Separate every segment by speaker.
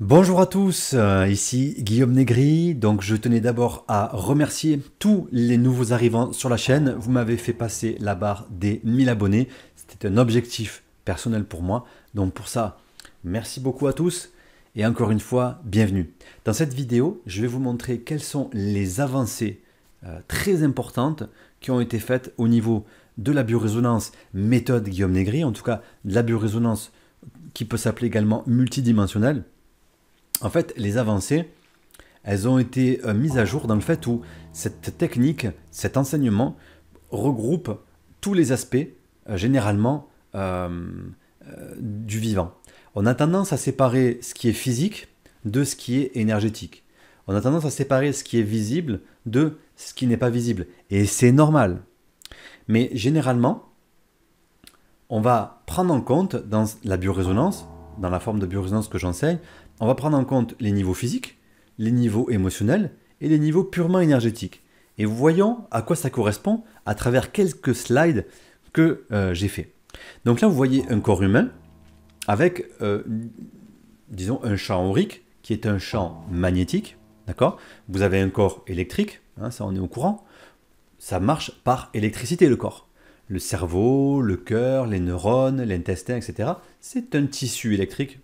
Speaker 1: Bonjour à tous, ici Guillaume Négri. Donc je tenais d'abord à remercier tous les nouveaux arrivants sur la chaîne. Vous m'avez fait passer la barre des 1000 abonnés. C'était un objectif personnel pour moi. Donc pour ça, merci beaucoup à tous et encore une fois, bienvenue. Dans cette vidéo, je vais vous montrer quelles sont les avancées très importantes qui ont été faites au niveau de la biorésonance méthode Guillaume Négri, en tout cas de la biorésonance qui peut s'appeler également multidimensionnelle. En fait, les avancées, elles ont été mises à jour dans le fait où cette technique, cet enseignement regroupe tous les aspects, généralement, du vivant. On a tendance à séparer ce qui est physique de ce qui est énergétique. On a tendance à séparer ce qui est visible de ce qui n'est pas visible. Et c'est normal. Mais généralement, on va prendre en compte dans la biorésonance, dans la forme de biorésonance que j'enseigne, on va prendre en compte les niveaux physiques, les niveaux émotionnels et les niveaux purement énergétiques. Et voyons à quoi ça correspond à travers quelques slides que j'ai fait. Donc là, vous voyez un corps humain avec, disons, un champ aurique qui est un champ magnétique. D'accord ? Vous avez un corps électrique, hein, ça on est au courant. Ça marche par électricité, le corps. Le cerveau, le cœur, les neurones, l'intestin, etc. C'est un tissu électrique.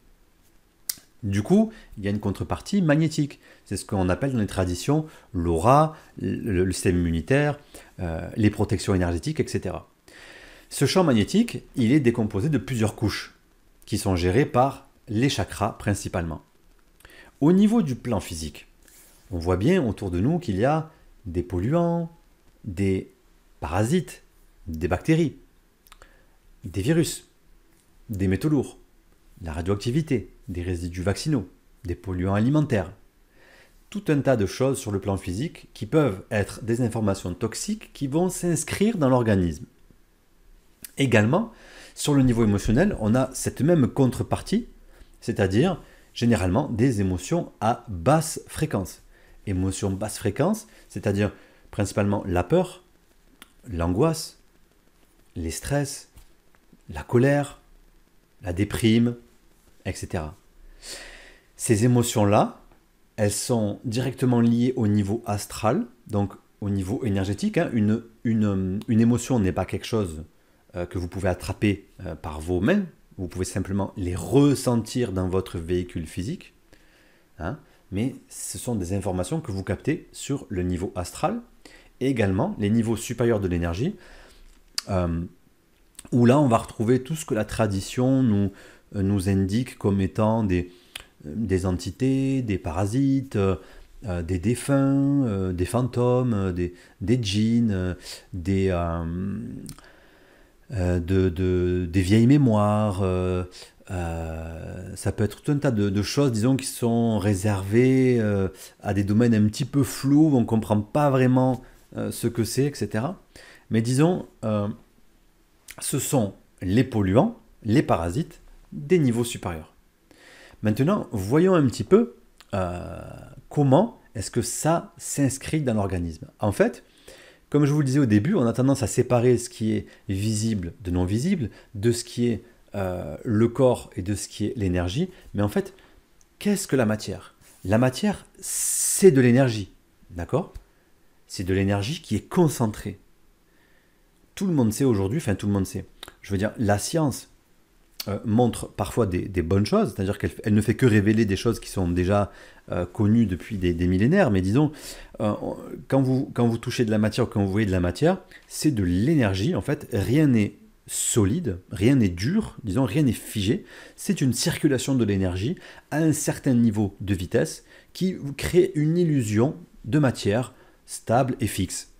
Speaker 1: Du coup, il y a une contrepartie magnétique. C'est ce qu'on appelle dans les traditions l'aura, le système immunitaire, les protections énergétiques, etc. Ce champ magnétique, il est décomposé de plusieurs couches qui sont gérées par les chakras principalement. Au niveau du plan physique, on voit bien autour de nous qu'il y a des polluants, des parasites, des bactéries, des virus, des métaux lourds, la radioactivité, des résidus vaccinaux, des polluants alimentaires. Tout un tas de choses sur le plan physique qui peuvent être des informations toxiques qui vont s'inscrire dans l'organisme. Également, sur le niveau émotionnel, on a cette même contrepartie, c'est-à-dire généralement des émotions à basse fréquence. Émotions basse fréquence, c'est-à-dire principalement la peur, l'angoisse, les stress, la colère, la déprime, etc. Ces émotions-là, elles sont directement liées au niveau astral, donc au niveau énergétique. Hein. Une émotion n'est pas quelque chose que vous pouvez attraper par vos mains, vous pouvez simplement les ressentir dans votre véhicule physique, hein. Mais ce sont des informations que vous captez sur le niveau astral, et également les niveaux supérieurs de l'énergie, où là on va retrouver tout ce que la tradition nous indique comme étant des entités, des parasites, des défunts, des fantômes, des djinns, des vieilles mémoires. Ça peut être tout un tas de choses, disons, qui sont réservées à des domaines un petit peu flous, où on ne comprend pas vraiment ce que c'est, etc. Mais disons, ce sont les polluants, les parasites, des niveaux supérieurs. Maintenant, voyons un petit peu comment est-ce que ça s'inscrit dans l'organisme. En fait, comme je vous le disais au début, on a tendance à séparer ce qui est visible de non visible, de ce qui est le corps et de ce qui est l'énergie. Mais en fait, qu'est-ce que la matière? La matière, c'est de l'énergie, d'accord? C'est de l'énergie qui est concentrée. Tout le monde sait aujourd'hui, enfin tout le monde sait, je veux dire, la science montre parfois des bonnes choses, c'est-à-dire qu'elle ne fait que révéler des choses qui sont déjà connues depuis des millénaires, mais disons, quand vous touchez de la matière ou quand vous voyez de la matière, c'est de l'énergie, en fait, rien n'est solide, rien n'est dur, disons, rien n'est figé, c'est une circulation de l'énergie à un certain niveau de vitesse qui crée une illusion de matière stable et fixe.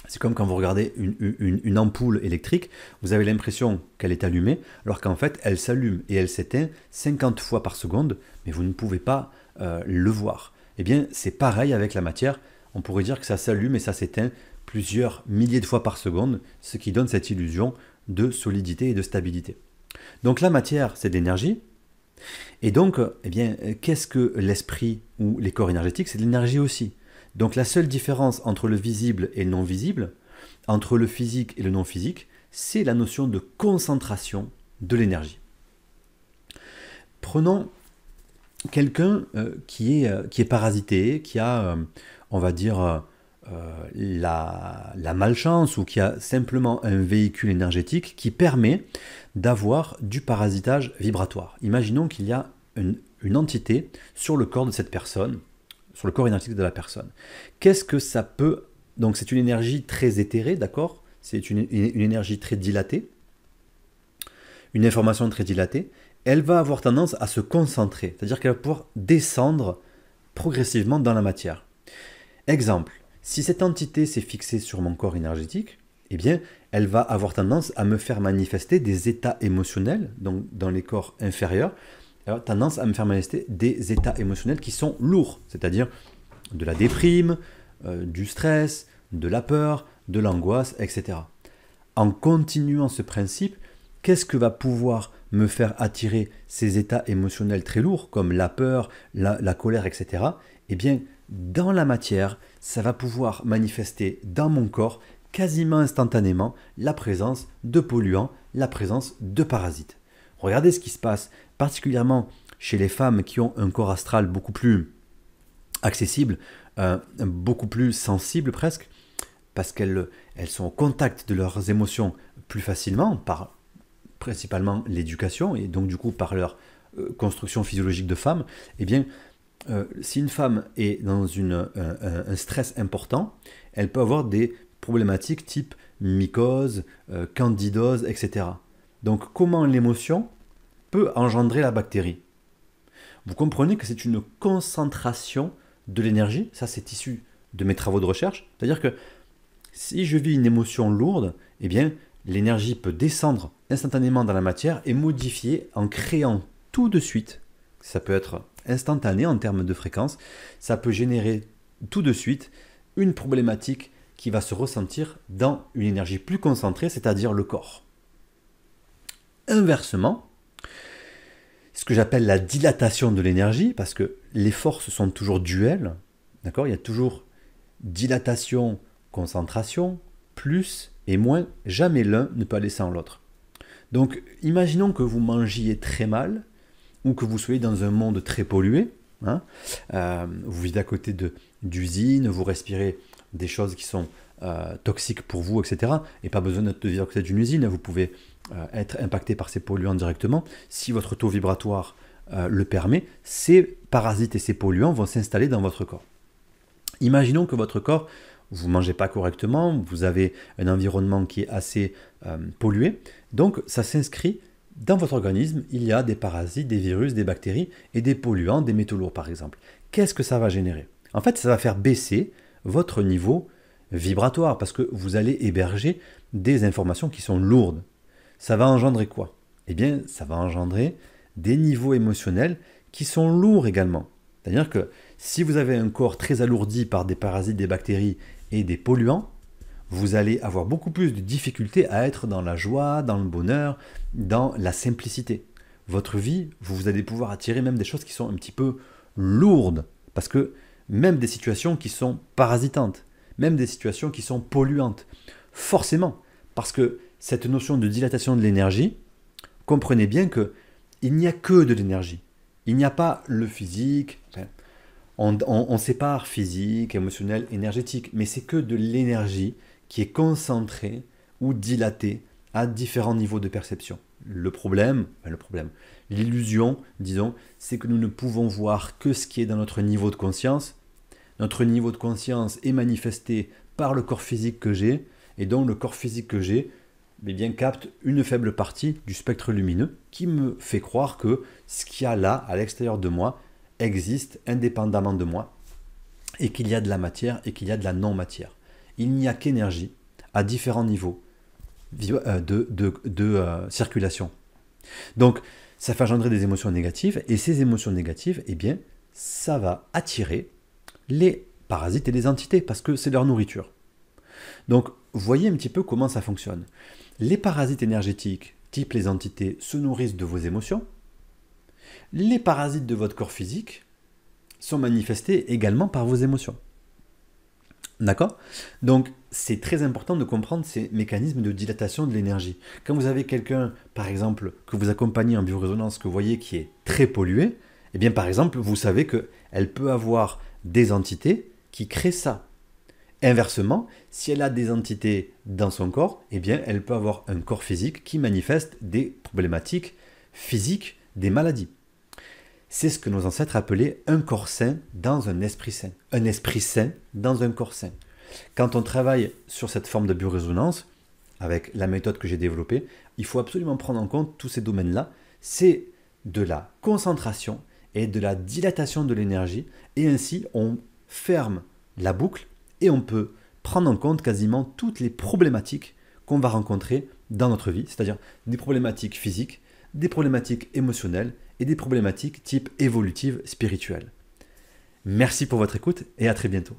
Speaker 1: C'est comme quand vous regardez une ampoule électrique, vous avez l'impression qu'elle est allumée, alors qu'en fait, elle s'allume et elle s'éteint 50 fois par seconde, mais vous ne pouvez pas le voir. Eh bien, c'est pareil avec la matière. On pourrait dire que ça s'allume et ça s'éteint plusieurs milliers de fois par seconde, ce qui donne cette illusion de solidité et de stabilité. Donc la matière, c'est de l'énergie. Et donc, eh bien, qu'est-ce que l'esprit ou les corps énergétiques? C'est de l'énergie aussi. Donc la seule différence entre le visible et le non visible, entre le physique et le non physique, c'est la notion de concentration de l'énergie. Prenons quelqu'un qui est parasité, qui a, on va dire, la malchance ou qui a simplement un véhicule énergétique qui permet d'avoir du parasitage vibratoire. Imaginons qu'il y a une entité sur le corps de cette personne, sur le corps énergétique de la personne. Qu'est-ce que ça peut... Donc c'est une énergie très éthérée, d'accord? C'est une énergie très dilatée, une information très dilatée. Elle va avoir tendance à se concentrer, c'est-à-dire qu'elle va pouvoir descendre progressivement dans la matière. Exemple, si cette entité s'est fixée sur mon corps énergétique, eh bien, elle va avoir tendance à me faire manifester des états émotionnels, donc dans les corps inférieurs, elle a tendance à me faire manifester des états émotionnels qui sont lourds, c'est-à-dire de la déprime, du stress, de la peur, de l'angoisse, etc. En continuant ce principe, qu'est-ce que va pouvoir me faire attirer ces états émotionnels très lourds, comme la peur, la colère, etc. Eh bien, dans la matière, ça va pouvoir manifester dans mon corps quasiment instantanément la présence de polluants, la présence de parasites. Regardez ce qui se passe, particulièrement chez les femmes qui ont un corps astral beaucoup plus accessible, beaucoup plus sensible presque, parce qu'elles sont au contact de leurs émotions plus facilement, par principalement l'éducation, et donc du coup par leur construction physiologique de femme, eh bien, si une femme est dans un stress important, elle peut avoir des problématiques type mycose, candidose, etc. Donc comment l'émotion peut engendrer la bactérie? Vous comprenez que c'est une concentration de l'énergie, ça c'est issu de mes travaux de recherche, c'est-à-dire que si je vis une émotion lourde, eh bien l'énergie peut descendre instantanément dans la matière et modifier en créant tout de suite, ça peut être instantané en termes de fréquence, ça peut générer tout de suite une problématique qui va se ressentir dans une énergie plus concentrée, c'est-à-dire le corps. Inversement, ce que j'appelle la dilatation de l'énergie, parce que les forces sont toujours duelles, d'accord? Il y a toujours dilatation, concentration, plus et moins, jamais l'un ne peut aller sans l'autre. Donc, imaginons que vous mangiez très mal, ou que vous soyez dans un monde très pollué, hein, vous vivez à côté d'usines, vous respirez des choses qui sont toxiques pour vous, etc. Et pas besoin de vivre à côté d'une usine, vous pouvez être impacté par ces polluants directement. Si votre taux vibratoire le permet, ces parasites et ces polluants vont s'installer dans votre corps. Imaginons que votre corps, vous ne mangez pas correctement, vous avez un environnement qui est assez pollué, donc ça s'inscrit dans votre organisme, il y a des parasites, des virus, des bactéries et des polluants, des métaux lourds par exemple. Qu'est-ce que ça va générer? En fait, ça va faire baisser votre niveau vibratoire parce que vous allez héberger des informations qui sont lourdes. Ça va engendrer quoi? Eh bien, ça va engendrer des niveaux émotionnels qui sont lourds également. C'est-à-dire que si vous avez un corps très alourdi par des parasites, des bactéries et des polluants, vous allez avoir beaucoup plus de difficultés à être dans la joie, dans le bonheur, dans la simplicité. Votre vie, vous allez pouvoir attirer même des choses qui sont un petit peu lourdes, parce que même des situations qui sont parasitantes, même des situations qui sont polluantes, forcément, parce que cette notion de dilatation de l'énergie, comprenez bien que il n'y a que de l'énergie. Il n'y a pas le physique, on sépare physique, émotionnel, énergétique, mais c'est que de l'énergie qui est concentrée ou dilatée à différents niveaux de perception. L'illusion, disons, c'est que nous ne pouvons voir que ce qui est dans notre niveau de conscience. Notre niveau de conscience est manifesté par le corps physique que j'ai, et donc le corps physique que j'ai bien, capte une faible partie du spectre lumineux qui me fait croire que ce qu'il y a là, à l'extérieur de moi, existe indépendamment de moi, et qu'il y a de la matière et qu'il y a de la non-matière. Il n'y a qu'énergie à différents niveaux de circulation. Donc, ça fait engendrer des émotions négatives, et ces émotions négatives, eh bien, ça va attirer les parasites et les entités, parce que c'est leur nourriture. Donc, voyez un petit peu comment ça fonctionne. Les parasites énergétiques, type les entités, se nourrissent de vos émotions. Les parasites de votre corps physique sont manifestés également par vos émotions. D'accord? Donc, c'est très important de comprendre ces mécanismes de dilatation de l'énergie. Quand vous avez quelqu'un, par exemple, que vous accompagnez en biorésonance, que vous voyez qui est très pollué, Eh bien, par exemple, vous savez qu'elle peut avoir des entités qui créent ça. Inversement, si elle a des entités dans son corps, eh bien, elle peut avoir un corps physique qui manifeste des problématiques physiques, des maladies. C'est ce que nos ancêtres appelaient un corps sain dans un esprit sain. Un esprit sain dans un corps sain. Quand on travaille sur cette forme de biorésonance, avec la méthode que j'ai développée, il faut absolument prendre en compte tous ces domaines-là. C'est de la concentration et de la dilatation de l'énergie, et ainsi on ferme la boucle et on peut prendre en compte quasiment toutes les problématiques qu'on va rencontrer dans notre vie, c'est-à-dire des problématiques physiques, des problématiques émotionnelles et des problématiques type évolutive spirituelle. Merci pour votre écoute et à très bientôt.